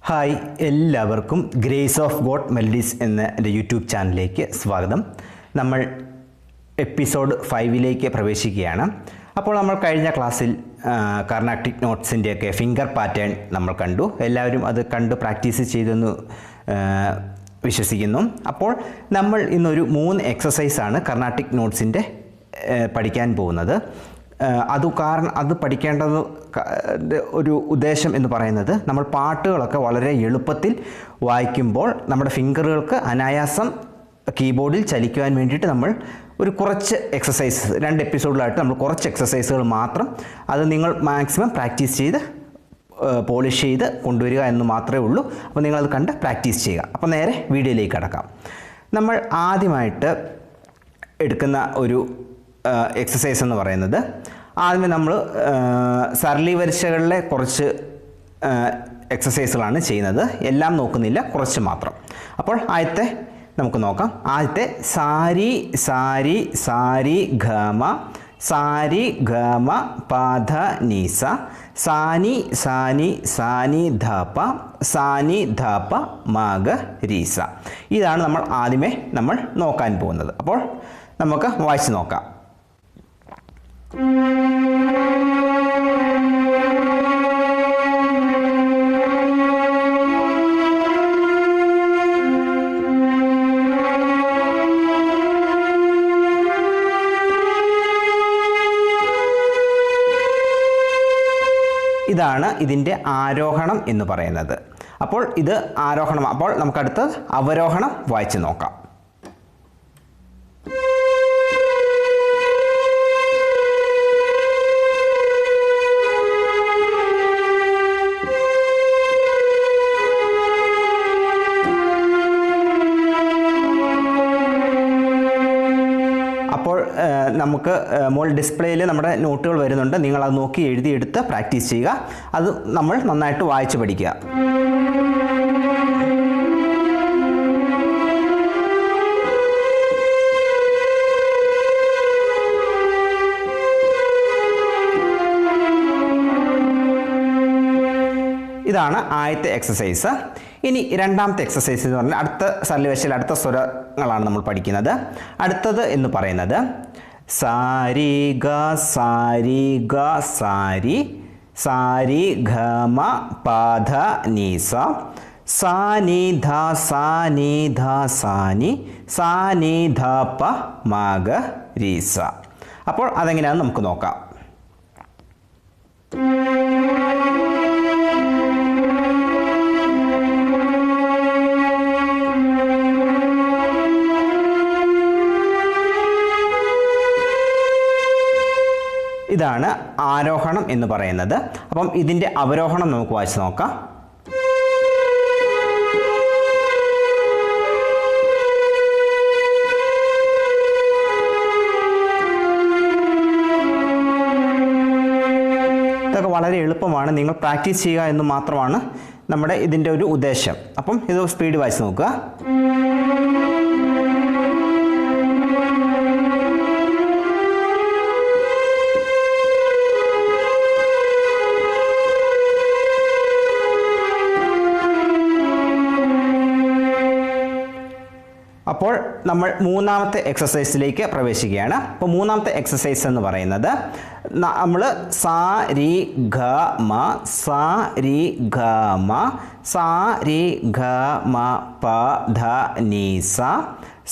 Hi, എല്ലാവർക്കും grace of God melodies എന്ന എൻ്റെ യൂട്യൂബ് ചാനലിലേക്ക് സ്വാഗതം. നമ്മൾ എപ്പിസോഡ് 5ലേക്ക് പ്രവേശിക്കുകയാണ്. അപ്പോൾ നമ്മൾ കഴിഞ്ഞ ക്ലാസ്സിൽ കർണാട്ടിക് നോട്ട്സിൻ്റെയൊക്കെ ഫിംഗർ പാറ്റേൺ നമ്മൾ കണ്ടു. എല്ലാവരും അത് കണ്ട് പ്രാക്ടീസ് ചെയ്തെന്ന് വിശ്വസിക്കുന്നു. അപ്പോൾ നമ്മൾ ഇന്നൊരു 3 എക്സസൈസാണ് കർണാട്ടിക് നോട്ട്സിൻ്റെ പഠിക്കാൻ പോകുന്നത്. അത് പഠിക്കേണ്ടത് ഒരു ഉദ്ദേശം എന്ന് പറയുന്നത്, നമ്മൾ പാട്ടുകളൊക്കെ വളരെ എളുപ്പത്തിൽ വായിക്കുമ്പോൾ നമ്മുടെ ഫിംഗറുകൾക്ക് അനായാസം കീബോർഡിൽ ചലിക്കുവാൻ വേണ്ടിയിട്ട് നമ്മൾ ഒരു കുറച്ച് എക്സസൈസ് 2 എപ്പിസോഡിലായിട്ട് നമ്മൾ കുറച്ച് എക്സസൈസുകൾ മാത്രം, അത് നിങ്ങൾ മാക്സിമം പ്രാക്ടീസ് ചെയ്ത് പോളിഷ് ചെയ്ത് കൊണ്ടുവരിക എന്ന് മാത്രമേ ഉള്ളൂ. അപ്പോൾ നിങ്ങളത് കണ്ട് പ്രാക്ടീസ് ചെയ്യുക. അപ്പോൾ നേരെ വീഡിയോയിലേക്ക് കടക്കാം. നമ്മൾ ആദ്യമായിട്ട് എടുക്കുന്ന ഒരു എക്സസൈസ് എന്ന് പറയുന്നത്, ആദ്യമേ നമ്മൾ സരളി വരിശകളിലെ കുറച്ച് എക്സസൈസുകളാണ് ചെയ്യുന്നത്. എല്ലാം നോക്കുന്നില്ല, കുറച്ച് മാത്രം. അപ്പോൾ ആദ്യത്തെ നമുക്ക് നോക്കാം. ആദ്യത്തെ സാരി സാരി സാരി ഗമ സാരി ഗമ പാധ നീസ സാനി സാനി സാനി ധപ സാനി ധപ മഗ രീസ. ഇതാണ് നമ്മൾ ആദ്യമേ നോക്കാൻ പോകുന്നത്. അപ്പോൾ നമുക്ക് വായിച്ച് നോക്കാം. ഇതാണ് ഇതിൻ്റെ ആരോഹണം എന്ന് പറയുന്നത്. അപ്പോൾ ഇത് ആരോഹണം. അപ്പോൾ നമുക്കടുത്ത് അവരോഹണം വായിച്ച് നോക്കാം. അപ്പോൾ നമുക്ക് മുകളിൽ ഡിസ്പ്ലേയിൽ നമ്മുടെ നോട്ടുകൾ വരുന്നുണ്ട്. നിങ്ങളത് നോക്കി എഴുതിയെടുത്ത് പ്രാക്ടീസ് ചെയ്യുക. അത് നമ്മൾ നന്നായിട്ട് വായിച്ച് പഠിക്കുക. ഇതാണ് ആദ്യത്തെ എക്സസൈസ്. ഇനി രണ്ടാമത്തെ എക്സസൈസ് എന്ന് പറഞ്ഞാൽ അടുത്ത സരളിവരിശയിൽ അടുത്ത സ്വരങ്ങളാണ് നമ്മൾ പഠിക്കുന്നത്. അടുത്തത് എന്ന് പറയുന്നത് സാരി ഗ സാരി ഗ സാരി സാരി ഘമ പാധ നീസ സാനി ധ സാനി ധ സാനി സാനി ധ പ മഗ രീസ. അപ്പോൾ അതെങ്ങനെയാണെന്ന് നമുക്ക് നോക്കാം. ഇതാണ് ആരോഹണം എന്ന് പറയുന്നത്. അപ്പം ഇതിൻ്റെ അവരോഹണം നമുക്ക് വായിച്ച് നോക്കാം. ഇതൊക്കെ വളരെ എളുപ്പമാണ്. നിങ്ങൾ പ്രാക്ടീസ് ചെയ്യുക എന്ന് മാത്രമാണ് നമ്മുടെ ഇതിൻ്റെ ഒരു ഉദ്ദേശം. അപ്പം ഇത് സ്പീഡ് വായിച്ച് നോക്കുക. അപ്പോൾ നമ്മൾ മൂന്നാമത്തെ എക്സസൈസിലേക്ക് പ്രവേശിക്കുകയാണ്. അപ്പോൾ മൂന്നാമത്തെ എക്സസൈസ് എന്ന് പറയുന്നത്, നമ്മൾ സാ രി ഗ മ സാ രി ഗ മ സാ രി ഗ മ പ ധ നീ സ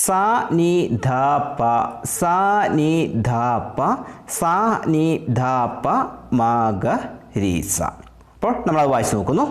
സാ നി ധ പ സാ നി ധ പ സാ നി ധ പ മ ഗ രീ സ. അപ്പോൾ നമ്മളത് വായിച്ച് നോക്കുന്നു.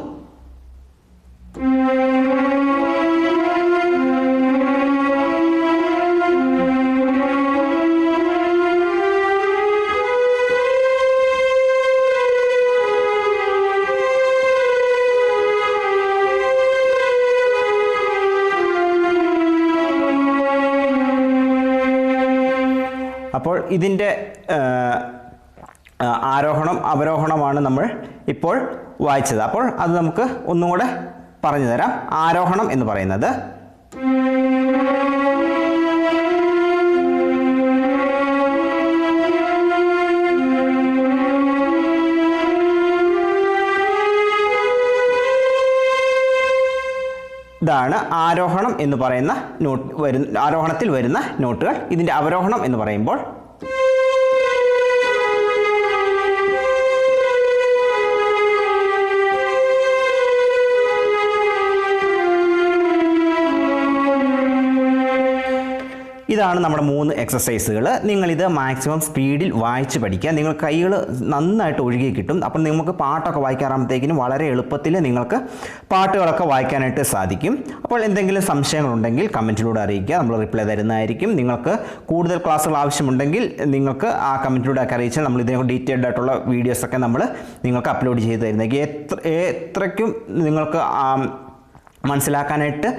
അപ്പോൾ ഇതിൻ്റെ ആരോഹണം അവരോഹണമാണ് നമ്മൾ ഇപ്പോൾ വായിച്ചത്. അപ്പോൾ അത് നമുക്ക് ഒന്നും കൂടെ പറഞ്ഞു തരാം. ആരോഹണം എന്ന് പറയുന്നത്, ഇതാണ് ആരോഹണം എന്ന് പറയുന്ന ആരോഹണത്തിൽ വരുന്ന നോട്ടുകൾ. ഇതിൻ്റെ അവരോഹണം എന്ന് പറയുമ്പോൾ ഇതാണ് നമ്മുടെ 3 എക്സസൈസുകൾ. നിങ്ങളിത് മാക്സിമം സ്പീഡിൽ വായിച്ച് പഠിക്കുക. നിങ്ങൾ കൈകൾ നന്നായിട്ട് ഒഴുകി കിട്ടും. അപ്പം നിങ്ങൾക്ക് പാട്ടൊക്കെ വായിക്കാറാകുമ്പോഴത്തേക്കിനും വളരെ എളുപ്പത്തിൽ നിങ്ങൾക്ക് പാട്ടുകളൊക്കെ വായിക്കാനായിട്ട് സാധിക്കും. അപ്പോൾ എന്തെങ്കിലും സംശയങ്ങളുണ്ടെങ്കിൽ കമൻറ്റിലൂടെ അറിയിക്കുക, നമ്മൾ റിപ്ലൈ തരുന്നതായിരിക്കും. നിങ്ങൾക്ക് കൂടുതൽ ക്ലാസ്സുകൾ ആവശ്യമുണ്ടെങ്കിൽ നിങ്ങൾക്ക് ആ കമൻറ്റിലൂടെ ഒക്കെ അറിയിച്ചാൽ നമ്മൾ ഇതിനെ ഡീറ്റെയിൽഡ് ആയിട്ടുള്ള വീഡിയോസൊക്കെ നമ്മൾ നിങ്ങൾക്ക് അപ്ലോഡ് ചെയ്ത് തരുന്നതായിരിക്കും. എത്രയ്ക്കും നിങ്ങൾക്ക് മനസ്സിലാക്കാനായിട്ട്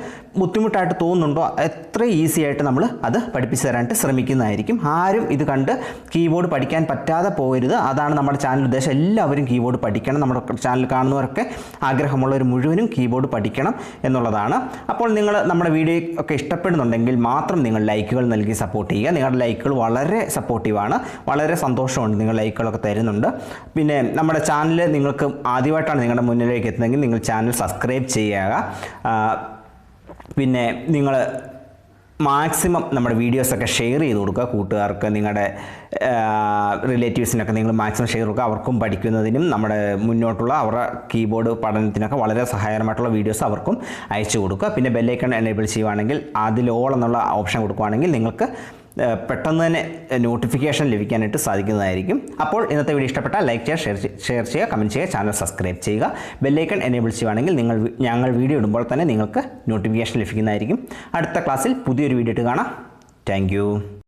ബുദ്ധിമുട്ടായിട്ട് തോന്നുന്നുണ്ടോ എത്ര ഈസി ആയിട്ട് നമ്മൾ അത് പഠിപ്പിച്ചു തരാനായിട്ട് ശ്രമിക്കുന്നതായിരിക്കും. ആരും ഇത് കണ്ട് കീബോർഡ് പഠിക്കാൻ പറ്റാതെ പോകരുത്. അതാണ് നമ്മുടെ ചാനൽ ഉദ്ദേശം. എല്ലാവരും കീബോർഡ് പഠിക്കണം. നമ്മുടെ ചാനൽ കാണുന്നവരൊക്കെ ആഗ്രഹമുള്ളവർ മുഴുവനും കീബോർഡ് പഠിക്കണം എന്നുള്ളതാണ്. അപ്പോൾ നിങ്ങൾ നമ്മുടെ വീഡിയോ ഒക്കെ ഇഷ്ടപ്പെടുന്നുണ്ടെങ്കിൽ മാത്രം നിങ്ങൾ ലൈക്കുകൾ നൽകി സപ്പോർട്ട് ചെയ്യുക. നിങ്ങളുടെ ലൈക്കുകൾ വളരെ സപ്പോർട്ടീവാണ്. വളരെ സന്തോഷമുണ്ട് നിങ്ങൾ ലൈക്കുകളൊക്കെ തരുന്നുണ്ട്. പിന്നെ നമ്മുടെ ചാനൽ നിങ്ങൾക്ക് ആദ്യമായിട്ടാണ് നിങ്ങളുടെ മുന്നിലേക്ക് എത്തുന്നതെങ്കിൽ നിങ്ങൾ ചാനൽ സബ്സ്ക്രൈബ് ചെയ്യുക. പിന്നെ നിങ്ങൾ മാക്സിമം നമ്മുടെ വീഡിയോസൊക്കെ ഷെയർ ചെയ്ത് കൊടുക്കുക കൂട്ടുകാർക്ക്, നിങ്ങളുടെ റിലേറ്റീവ്സിനൊക്കെ നിങ്ങൾ മാക്സിമം ഷെയർ കൊടുക്കുക. അവർക്കും പഠിക്കുന്നതിനും നമ്മുടെ മുന്നോട്ടുള്ള അവരുടെ കീബോർഡ് പഠനത്തിനൊക്കെ വളരെ സഹായകരമായിട്ടുള്ള വീഡിയോസ് അവർക്കും അയച്ചു കൊടുക്കുക. പിന്നെ ബെല്ലൈക്കൺ എനേബിൾ ചെയ്യുകയാണെങ്കിൽ അതിൽ ഓൾ എന്നുള്ള ഓപ്ഷൻ കൊടുക്കുകയാണെങ്കിൽ നിങ്ങൾക്ക് പെട്ടെന്ന് തന്നെ നോട്ടിഫിക്കേഷൻ ലഭിക്കാനായിട്ട് സാധിക്കുന്നതായിരിക്കും. അപ്പോൾ ഇന്നത്തെ വീഡിയോ ഇഷ്ടപ്പെട്ടാൽ ലൈക്ക് ചെയ്യുക, ഷെയർ ചെയ്യുക, കമൻറ്റ് ചെയ്യുക, ചാനൽ സബ്സ്ക്രൈബ് ചെയ്യുക. ബെല്ലൈക്കൺ എനേബിൾ ചെയ്യുകയാണെങ്കിൽ ഞങ്ങൾ വീഡിയോ ഇടുമ്പോൾ തന്നെ നിങ്ങൾക്ക് നോട്ടിഫിക്കേഷൻ ലഭിക്കുന്നതായിരിക്കും. അടുത്ത ക്ലാസ്സിൽ പുതിയൊരു വീഡിയോ ഇട്ട് കാണാം. താങ്ക്